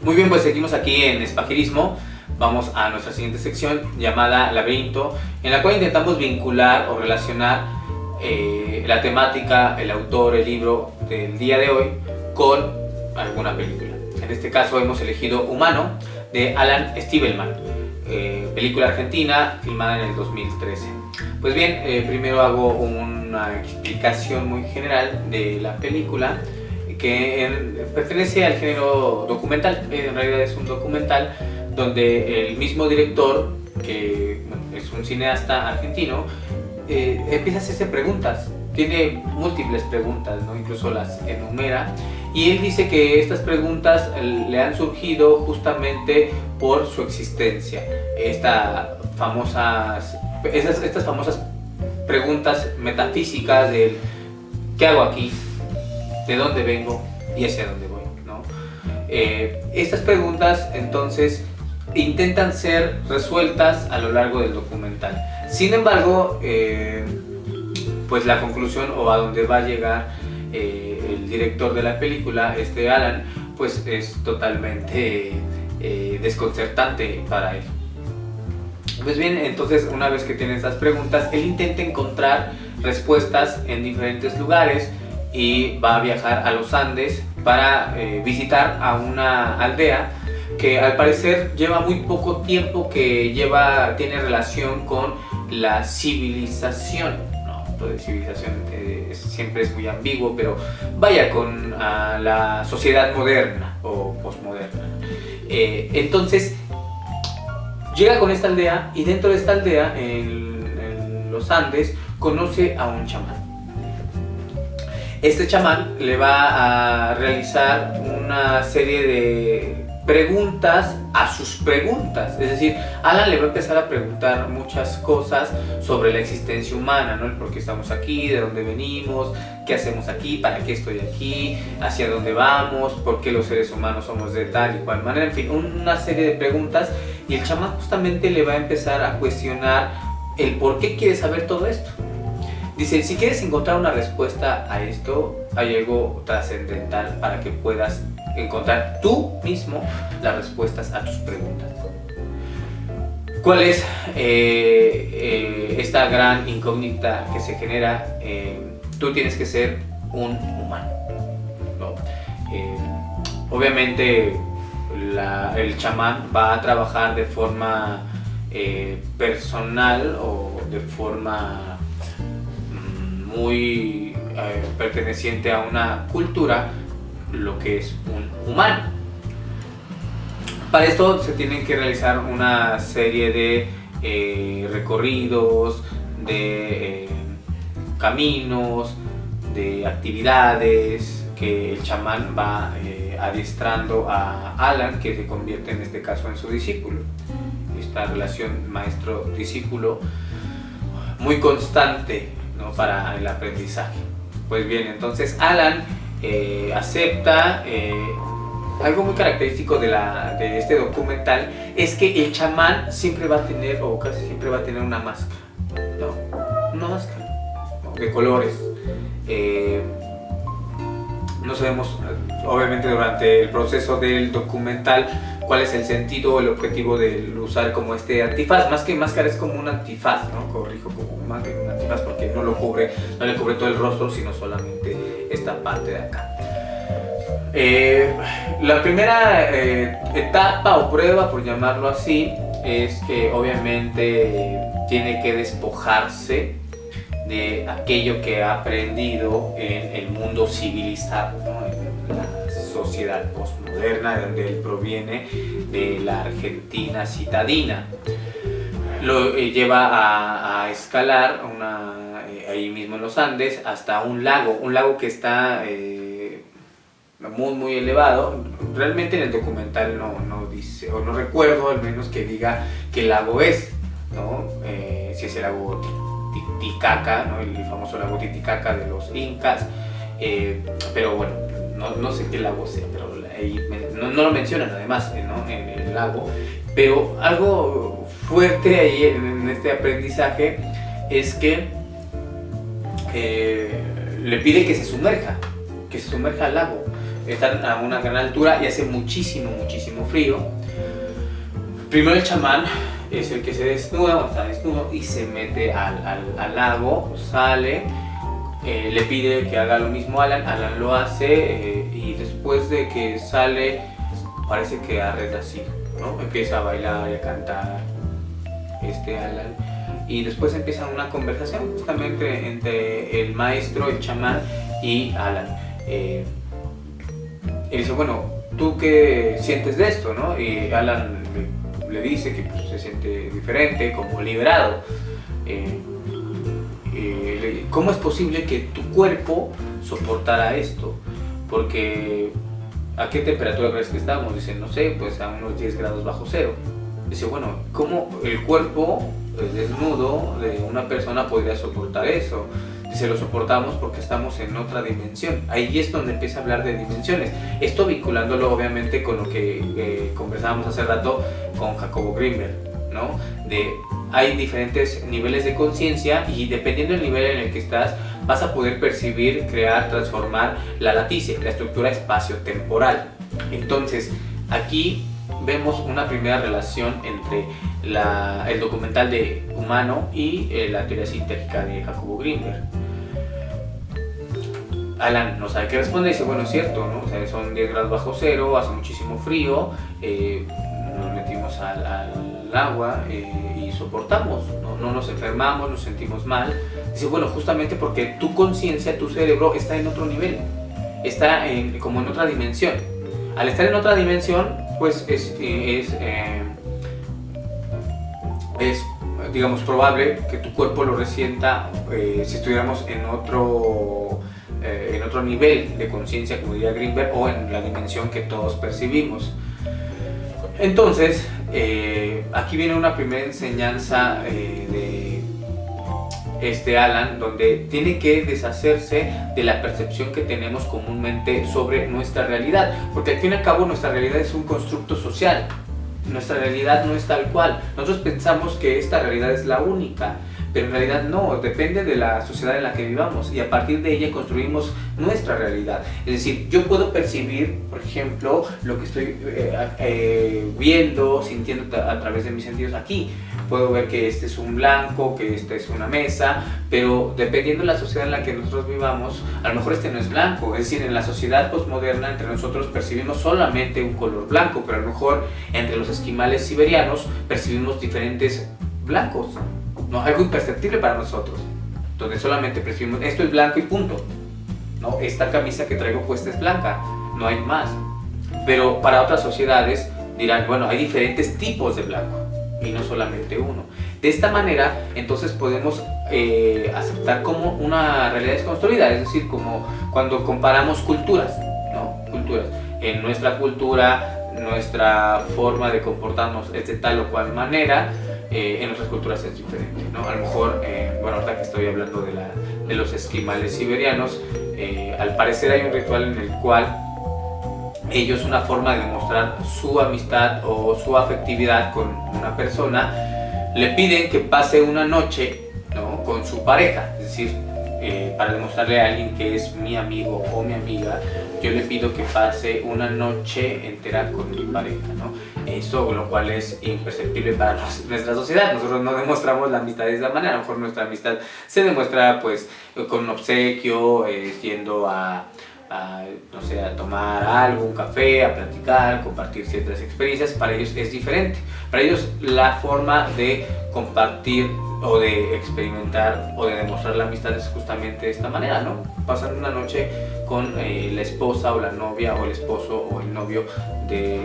Muy bien, pues seguimos aquí en Espagirismo. Vamos a nuestra siguiente sección llamada Laberinto, en la cual intentamos vincular o relacionar la temática, el autor, el libro del día de hoy con alguna película. En este caso hemos elegido Humano, de Alan Stivelman, película argentina filmada en el 2013. Pues bien, primero hago una explicación muy general de la película, que pertenece al género documental. En realidad es un documental donde el mismo director, que es un cineasta argentino, empieza a hacerse preguntas. Tiene múltiples preguntas, ¿no? Incluso las enumera, y él dice que estas preguntas le han surgido justamente por su existencia. Estas famosas preguntas metafísicas del ¿qué hago aquí? ¿De dónde vengo? ¿Y hacia dónde voy? ¿No? Estas preguntas entonces intentan ser resueltas a lo largo del documental. Sin embargo, pues la conclusión, o a donde va a llegar el director de la película, Alan, pues es totalmente desconcertante para él. Pues bien, entonces una vez que tiene estas preguntas, él intenta encontrar respuestas en diferentes lugares y va a viajar a los Andes para visitar a una aldea que al parecer lleva muy poco tiempo que tiene relación con la civilización. No, todo de civilización siempre es muy ambiguo, pero vaya, con la sociedad moderna o posmoderna. Entonces llega con esta aldea, y dentro de esta aldea, en los Andes, conoce a un chamán. Este chamán le va a realizar una serie de preguntas a sus preguntas. Es decir, Alan le va a empezar a preguntar muchas cosas sobre la existencia humana, ¿no? El por qué estamos aquí, de dónde venimos, qué hacemos aquí, para qué estoy aquí, hacia dónde vamos, por qué los seres humanos somos de tal y cual manera, en fin, una serie de preguntas. Y el chamán justamente le va a empezar a cuestionar el por qué quiere saber todo esto. Dice, si quieres encontrar una respuesta a esto, hay algo trascendental para que puedas encontrar tú mismo las respuestas a tus preguntas. ¿Cuál es esta gran incógnita que se genera? Tú tienes que ser un humano, ¿no? Obviamente el chamán va a trabajar de forma personal, o de forma muy perteneciente a una cultura, lo que es un humano. Para esto se tienen que realizar una serie de recorridos, de caminos, de actividades que el chamán va adiestrando a Alan, que se convierte en este caso en su discípulo. Esta relación maestro-discípulo muy constante, ¿no?, para el aprendizaje. Pues bien, entonces Alan acepta. Algo muy característico de este documental es que el chamán siempre va a tener, o casi siempre va a tener, una máscara, ¿no? Una máscara, ¿no?, de colores. No sabemos, obviamente, durante el proceso del documental, cuál es el sentido o el objetivo de usar como este antifaz. Más que máscara, es como un antifaz, ¿no? Corrijo, como más que un antifaz, porque no le cubre todo el rostro, sino solamente esta parte de acá. La primera etapa o prueba, por llamarlo así, es que obviamente tiene que despojarse de aquello que ha aprendido en el mundo civilizado, ¿no?, en la sociedad postmoderna, de donde él proviene, de la Argentina citadina. Lo lleva a escalar ahí mismo en los Andes hasta un lago que está muy muy elevado. Realmente en el documental no dice, o no recuerdo al menos que diga qué lago es, ¿no? Si es el lago Titicaca, ¿no?, el famoso lago Titicaca de los incas, pero bueno, no sé qué lago sea, pero ahí no lo mencionan además, ¿no?, en el lago. Pero algo fuerte ahí en este aprendizaje es que le pide que se sumerja al lago. están a una gran altura y hace muchísimo frío. Primero el chamán es el que se desnuda, está desnudo y se mete al lago, sale, le pide que haga lo mismo a Alan. Alan lo hace y después de que sale parece que arreta así, ¿no? Empieza a bailar y a cantar Alan, y después empieza una conversación justamente entre el maestro, el chamán y Alan. Y dice, bueno, ¿tú qué sientes de esto, no? Y Alan le dice que pues, se siente diferente, como liberado. ¿Cómo es posible que tu cuerpo soportara esto? Porque ¿a qué temperatura crees que estamos? Dice, no sé, pues a unos 10 grados bajo cero. Dice, bueno, ¿cómo el cuerpo desnudo de una persona podría soportar eso? Dice, lo soportamos porque estamos en otra dimensión. Ahí es donde empieza a hablar de dimensiones. Esto vinculándolo obviamente con lo que conversábamos hace rato con Jacobo Grinberg, ¿no? Hay diferentes niveles de conciencia y dependiendo del nivel en el que estás, vas a poder percibir, crear, transformar la latice, la estructura espacio-temporal. Entonces, aquí vemos una primera relación entre el documental de Humano y la teoría sintérgica de Jacobo Grinberg. Alan no sabe qué responder y dice, bueno, es cierto, ¿no? O sea, son 10 grados bajo cero, hace muchísimo frío, nos metimos al agua y soportamos, no nos enfermamos, nos sentimos mal. Dice, bueno, justamente porque tu conciencia, tu cerebro está en otro nivel, está como en otra dimensión. Al estar en otra dimensión, pues es digamos, probable que tu cuerpo lo resienta si estuviéramos en otro nivel de conciencia, como diría Grinberg, o en la dimensión que todos percibimos. Entonces, aquí viene una primera enseñanza de Alan, donde tiene que deshacerse de la percepción que tenemos comúnmente sobre nuestra realidad, porque al fin y al cabo nuestra realidad es un constructo social. Nuestra realidad no es tal cual. Nosotros pensamos que esta realidad es la única, pero en realidad no, depende de la sociedad en la que vivamos y a partir de ella construimos nuestra realidad. Es decir, yo puedo percibir, por ejemplo, lo que estoy viendo, sintiendo a través de mis sentidos aquí. Puedo ver que este es un blanco, que esta es una mesa, pero dependiendo de la sociedad en la que nosotros vivamos, a lo mejor este no es blanco. Es decir, en la sociedad postmoderna entre nosotros percibimos solamente un color blanco, pero a lo mejor entre los esquimales siberianos percibimos diferentes blancos, ¿no? Algo imperceptible para nosotros, donde solamente percibimos esto es blanco y punto, ¿no? Esta camisa que traigo puesta es blanca, no hay más. Pero para otras sociedades dirán, bueno, hay diferentes tipos de blanco y no solamente uno. De esta manera, entonces podemos aceptar como una realidad desconstruida, es decir, como cuando comparamos culturas, ¿no? Culturas. En nuestra cultura, nuestra forma de comportarnos es de tal o cual manera, en otras culturas es diferente, ¿no? A lo mejor, bueno, ahorita que estoy hablando de los esquimales siberianos, al parecer hay un ritual en el cual ellos, una forma de demostrar su amistad o su afectividad con una persona, le piden que pase una noche, ¿no?, con su pareja. Es decir, para demostrarle a alguien que es mi amigo o mi amiga, yo le pido que pase una noche entera con mi pareja, ¿no? Eso, lo cual es imperceptible para nuestra sociedad. Nosotros no demostramos la amistad de esa manera. A lo mejor nuestra amistad se demuestra pues con un obsequio, yendo no sé, a tomar algo, un café, a platicar, compartir ciertas experiencias. Para ellos es diferente. Para ellos la forma de compartir o de experimentar o de demostrar la amistad es justamente de esta manera, ¿no? Pasar una noche con la esposa o la novia o el esposo o el novio de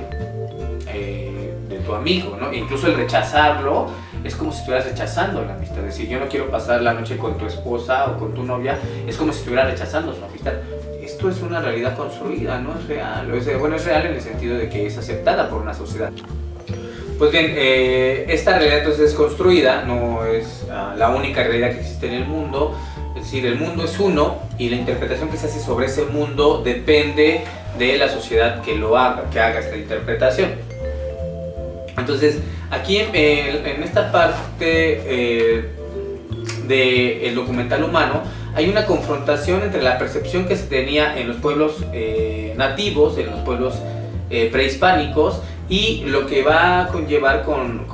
tu amigo, ¿no? E incluso el rechazarlo es como si estuvieras rechazando la amistad. Es decir, yo no quiero pasar la noche con tu esposa o con tu novia, es como si estuvieras rechazando su amistad. Esto es una realidad construida, no es real. Bueno, es real en el sentido de que es aceptada por una sociedad. Pues bien, esta realidad entonces es construida, no es la única realidad que existe en el mundo. Es decir, el mundo es uno y la interpretación que se hace sobre ese mundo depende de la sociedad que haga esta interpretación. Entonces, aquí en esta parte del documental Humano, hay una confrontación entre la percepción que se tenía en los pueblos nativos, en los pueblos prehispánicos, y lo que va a conllevar con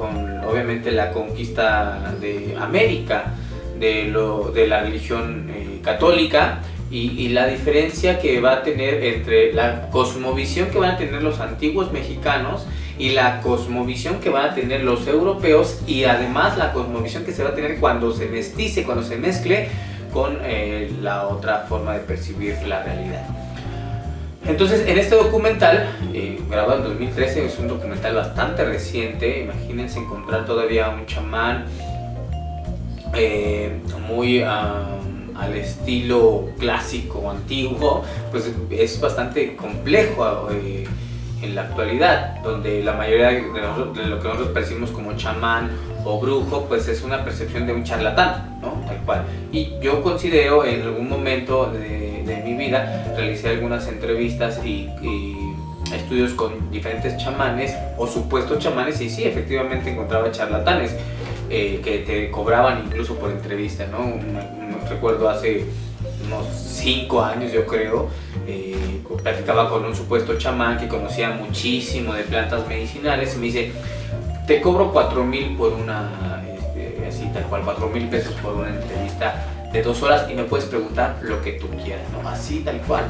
obviamente la conquista de América, de la religión católica, y la diferencia que va a tener entre la cosmovisión que van a tener los antiguos mexicanos y la cosmovisión que van a tener los europeos, y además la cosmovisión que se va a tener cuando se mestice, cuando se mezcle con la otra forma de percibir la realidad. Entonces, en este documental, grabado en 2013, es un documental bastante reciente. Imagínense encontrar todavía un chamán muy al estilo clásico, antiguo, pues es bastante complejo en la actualidad, donde la mayoría de lo que nosotros percibimos como chamán o brujo, pues es una percepción de un charlatán, ¿no? Tal cual. Y yo considero, en algún momento de mi vida, realicé algunas entrevistas y estudios con diferentes chamanes o supuestos chamanes, y sí, efectivamente encontraba charlatanes que te cobraban incluso por entrevista, ¿no? Recuerdo hace unos 5 años, yo creo, platicaba con un supuesto chamán que conocía muchísimo de plantas medicinales, y me dice: te cobro 4,000 por una, así tal cual, 4,000 pesos por una entrevista de 2 horas, y me puedes preguntar lo que tú quieras, ¿no? Así tal cual,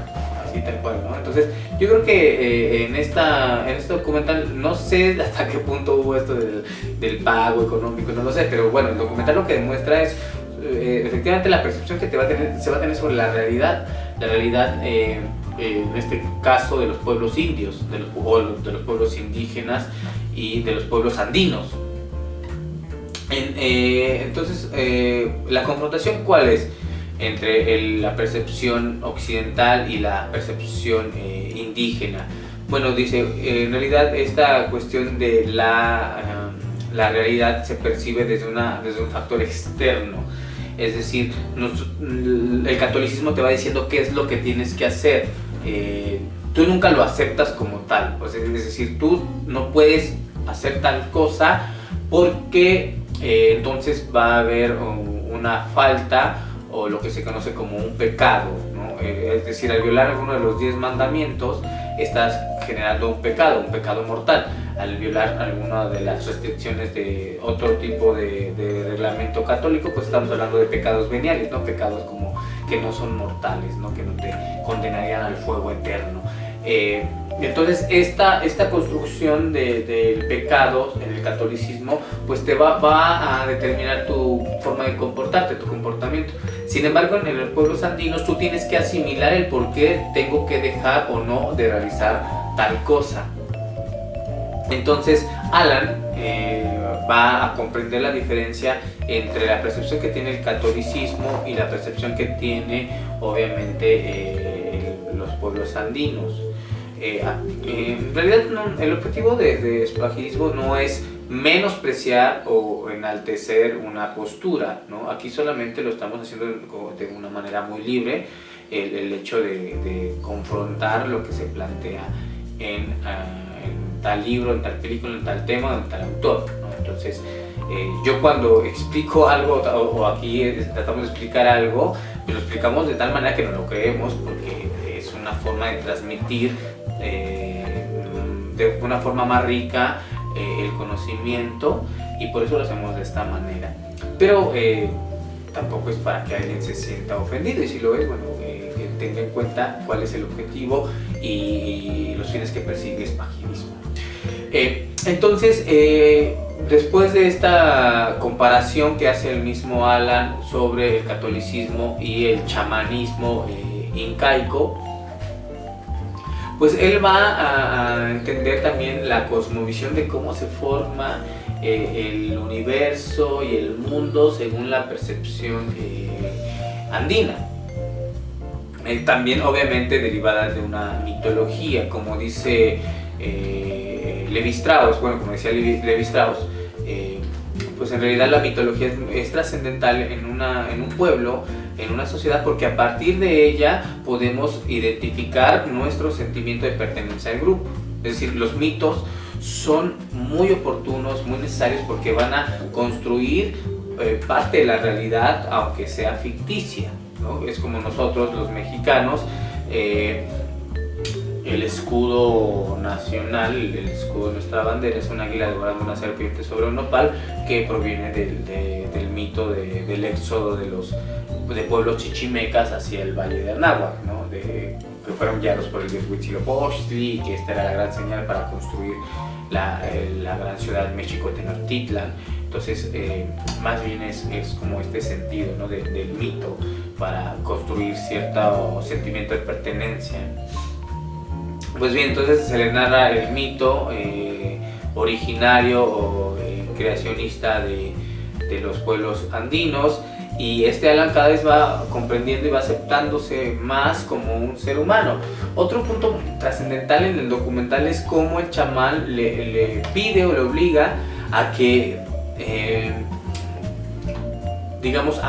¿no? Entonces, yo creo que en este documental, no sé hasta qué punto hubo esto del pago económico, no lo sé, pero bueno, el documental lo que demuestra es efectivamente la percepción que se va a tener sobre la realidad, en este caso de los pueblos indios, de los pueblos indígenas y de los pueblos andinos. Entonces, la confrontación, ¿cuál es? Entre la percepción occidental y la percepción indígena. Bueno, dice, en realidad esta cuestión de la realidad se percibe desde un factor externo. Es decir, el catolicismo te va diciendo qué es lo que tienes que hacer. Tú nunca lo aceptas como tal. Pues es decir, tú no puedes hacer tal cosa porque entonces va a haber una falta o lo que se conoce como un pecado, ¿no? Es decir, al violar alguno de los 10 mandamientos estás generando un pecado mortal. Al violar alguna de las restricciones de otro tipo de reglamento católico, pues estamos hablando de pecados veniales, ¿no? Pecados como que no son mortales, ¿no? Que no te condenarían al fuego eterno. Entonces esta construcción del pecado en el catolicismo pues te va a determinar tu forma de comportarte, tu comportamiento. Sin embargo, en los pueblos andinos tú tienes que asimilar el por qué tengo que dejar o no de realizar tal cosa. Entonces Alan va a comprender la diferencia entre la percepción que tiene el catolicismo y la percepción que tiene obviamente los pueblos andinos. En realidad el objetivo de Espagidismo no es menospreciar o enaltecer una postura, ¿no? Aquí solamente lo estamos haciendo de una manera muy libre, el hecho de confrontar lo que se plantea en tal libro, en tal película, en tal tema, en tal autor, ¿no? Entonces, yo cuando explico algo o aquí tratamos de explicar algo, pues lo explicamos de tal manera que no lo creemos, porque es una forma de transmitir de una forma más rica el conocimiento, y por eso lo hacemos de esta manera. Pero tampoco es para que alguien se sienta ofendido, y si lo es, bueno, que tenga en cuenta cuál es el objetivo y los fines que persigue Espagidismo. Entonces, después de esta comparación que hace el mismo Alan sobre el catolicismo y el chamanismo incaico, pues él va a entender también la cosmovisión de cómo se forma el universo y el mundo según la percepción andina. También obviamente derivada de una mitología, como dice Levi Strauss, como decía Levi Strauss, pues en realidad la mitología es trascendental en un pueblo, en una sociedad, porque a partir de ella podemos identificar nuestro sentimiento de pertenencia al grupo. Es decir, los mitos son muy oportunos, muy necesarios, porque van a construir parte de la realidad, aunque sea ficticia, ¿no? Es como nosotros los mexicanos, el escudo nacional, el escudo de nuestra bandera es un águila devorando una serpiente sobre un nopal, que proviene del mito del éxodo de pueblos chichimecas hacia el valle de Anáhuac, ¿no? Que fueron guiados por el dios Huitzilopochtli, y que esta era la gran señal para construir la gran ciudad México Tenochtitlan. Entonces, más bien es como este sentido, ¿no? del mito para construir cierto sentimiento de pertenencia. Pues bien, entonces se le narra el mito originario o creacionista de los pueblos andinos, y Alan cada vez va comprendiendo y va aceptándose más como un ser humano. Otro punto trascendental en el documental es cómo el chamán le pide o le obliga a que digamos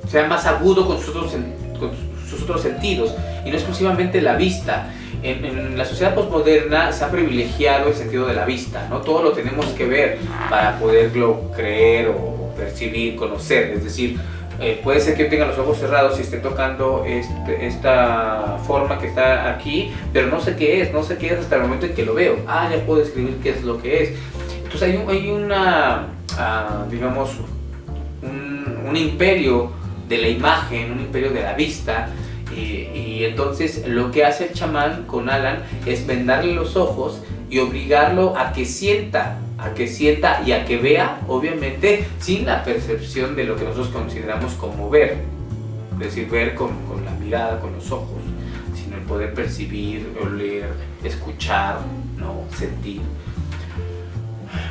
sea más agudo con sus otros sentidos, y no exclusivamente la vista. En la sociedad postmoderna se ha privilegiado el sentido de la vista, ¿no? Todo lo tenemos que ver para poderlo creer o percibir, conocer. Es decir, puede ser que yo tenga los ojos cerrados y esté tocando esta forma que está aquí, pero no sé qué es hasta el momento en que lo veo. Ya puedo describir qué es lo que es. Entonces hay una, digamos, un imperio de la imagen, un imperio de la vista. Y entonces lo que hace el chamán con Alan es vendarle los ojos y obligarlo a que sienta y a que vea, obviamente sin la percepción de lo que nosotros consideramos como ver, es decir, ver con la mirada, con los ojos, sino el poder percibir, oler, escuchar, ¿no? Sentir.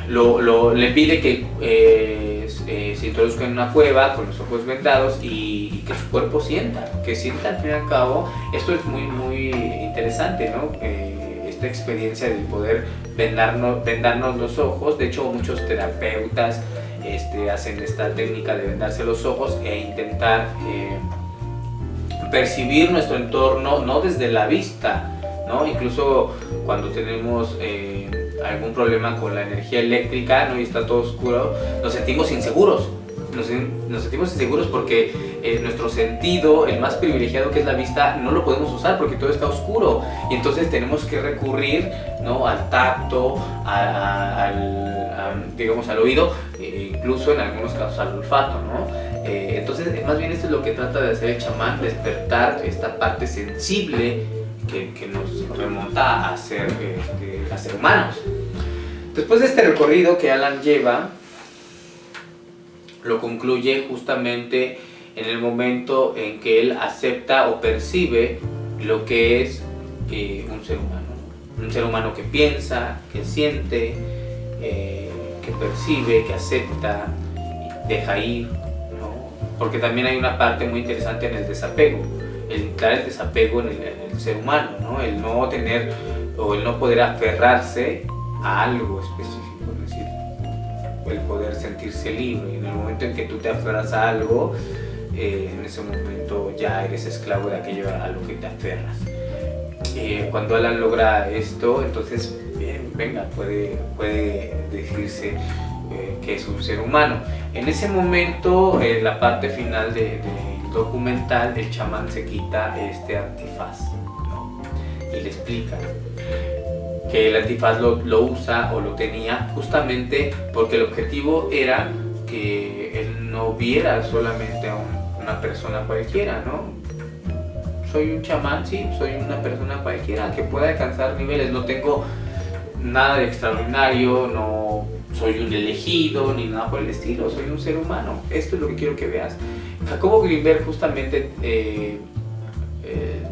Le pide que se introduzca en una cueva con los ojos vendados y que su cuerpo sienta al fin y al cabo. Esto es muy, muy interesante, ¿no? Esta experiencia de poder vendarnos los ojos. De hecho, muchos terapeutas hacen esta técnica de vendarse los ojos e intentar percibir nuestro entorno, no desde la vista, ¿no? Incluso cuando tenemos algún problema con la energía eléctrica, ¿no? Y está todo oscuro, nos sentimos inseguros. Nos sentimos inseguros porque nuestro sentido, el más privilegiado, que es la vista, no lo podemos usar porque todo está oscuro, y entonces tenemos que recurrir, ¿no? Al tacto, digamos al oído, incluso en algunos casos al olfato, ¿no? Entonces más bien esto es lo que trata de hacer el chamán: despertar esta parte sensible que nos remonta a ser humanos. Después de este recorrido que Alan lleva, lo concluye justamente en el momento en que él acepta o percibe lo que es un ser humano. Un ser humano que piensa, que siente, que percibe, que acepta, deja ir, ¿no? Porque también hay una parte muy interesante en el desapego, el desapego en el ser humano, ¿no? El no tener o el no poder aferrarse a algo específico, es decir, el poder sentirse libre. Y en el momento en que tú te aferras a algo, en ese momento ya eres esclavo de aquello a lo que te aferras. Cuando Alan logra esto, entonces puede decirse que es un ser humano. En ese momento, la parte final del documental, el chamán se quita este antifaz, ¿no? Y le explica que el antifaz lo usa o lo tenía justamente porque el objetivo era que él no viera solamente a una persona cualquiera, ¿no? Soy un chamán, sí, soy una persona cualquiera que pueda alcanzar niveles, no tengo nada de extraordinario, no soy un elegido ni nada por el estilo, soy un ser humano. Esto es lo que quiero que veas. Jacobo Greenberg justamente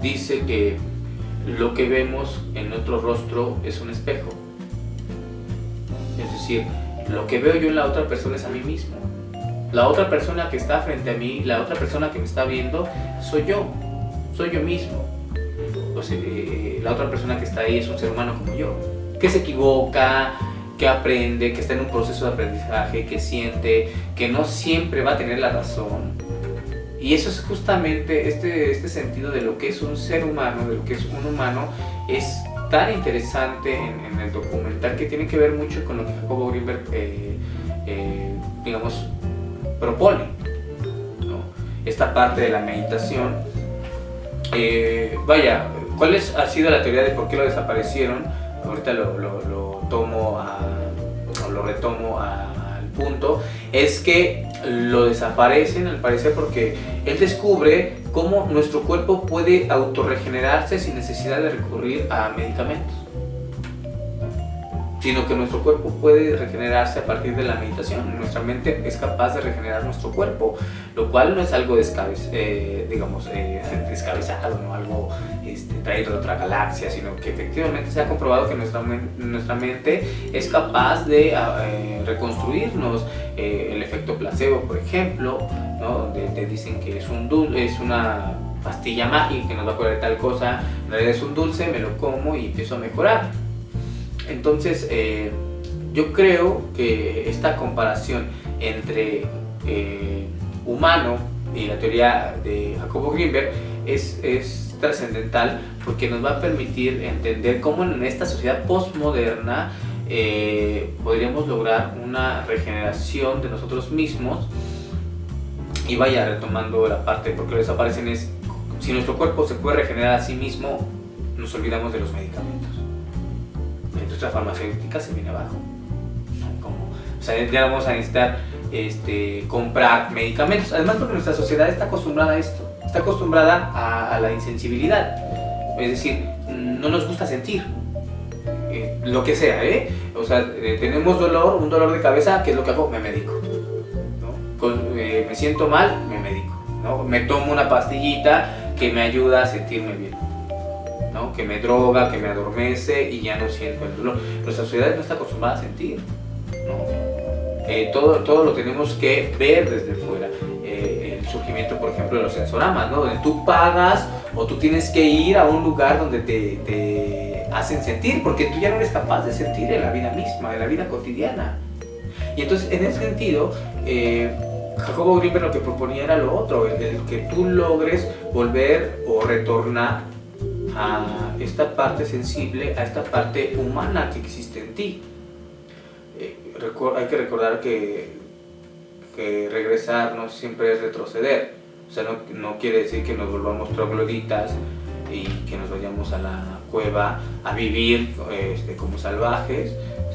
dice que lo que vemos en otro rostro es un espejo. Es decir, lo que veo yo en la otra persona es a mí mismo. La otra persona que está frente a mí, la otra persona que me está viendo, soy yo mismo. O sea, la otra persona que está ahí es un ser humano como yo, que se equivoca, que aprende, que está en un proceso de aprendizaje, que siente, que no siempre va a tener la razón. Y eso es justamente este sentido de lo que es un ser humano, de lo que es un humano, es tan interesante en el documental, que tiene que ver mucho con lo que Jacobo Greenberg, digamos, propone, ¿no? esta parte de la meditación. Vaya, ¿cuál ha sido la teoría de por qué lo desaparecieron? Ahorita lo tomo o lo retomo al punto. Es que lo desaparecen al parecer porque él descubre cómo nuestro cuerpo puede autorregenerarse sin necesidad de recurrir a medicamentos, sino que nuestro cuerpo puede regenerarse a partir de la meditación. Nuestra mente es capaz de regenerar nuestro cuerpo, lo cual no es algo descabezado, no algo traído de otra galaxia, sino que efectivamente se ha comprobado que nuestra mente es capaz de reconstruirnos. El efecto placebo, por ejemplo, ¿no? Donde te dicen que es una pastilla mágica que nos va a curar de tal cosa, en realidad es un dulce, me lo como y empiezo a mejorar. Entonces, yo creo que esta comparación entre humano y la teoría de Jacobo Grinberg es trascendental, porque nos va a permitir entender cómo en esta sociedad postmoderna podríamos lograr una regeneración de nosotros mismos. Y vaya, retomando la parte de por qué lo desaparecen, es si nuestro cuerpo se puede regenerar a sí mismo, nos olvidamos de los medicamentos. La industria farmacéutica se viene abajo. O sea, ya vamos a necesitar comprar medicamentos. Además, porque nuestra sociedad está acostumbrada a esto, está acostumbrada a la insensibilidad. Es decir, no nos gusta sentir lo que sea, O sea, tenemos un dolor de cabeza, ¿qué es lo que hago? Me medico, ¿no? Me siento mal, me medico, ¿no? Me tomo una pastillita que me ayuda a sentirme bien, ¿no? Que me droga, que me adormece y ya no siento el dolor. Nuestra sociedad no está acostumbrada a sentir, ¿no? Todo lo tenemos que ver desde fuera. El surgimiento, por ejemplo, de los sensoramas, ¿no? Donde tú pagas o tú tienes que ir a un lugar donde te hacen sentir, porque tú ya no eres capaz de sentir en la vida misma, en la vida cotidiana. Y entonces, en ese sentido, Jacobo Grinberg lo que proponía era lo otro, el que tú logres volver o retornar a esta parte sensible, a esta parte humana que existe en ti. Hay que recordar que regresar no siempre es retroceder. O sea, no quiere decir que nos volvamos trogloditas y que nos vayamos a la cueva a vivir como salvajes,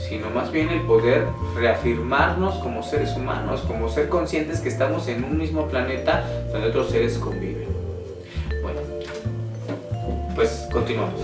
sino más bien el poder reafirmarnos como seres humanos, como ser conscientes que estamos en un mismo planeta donde otros seres conviven. Bueno, pues continuamos.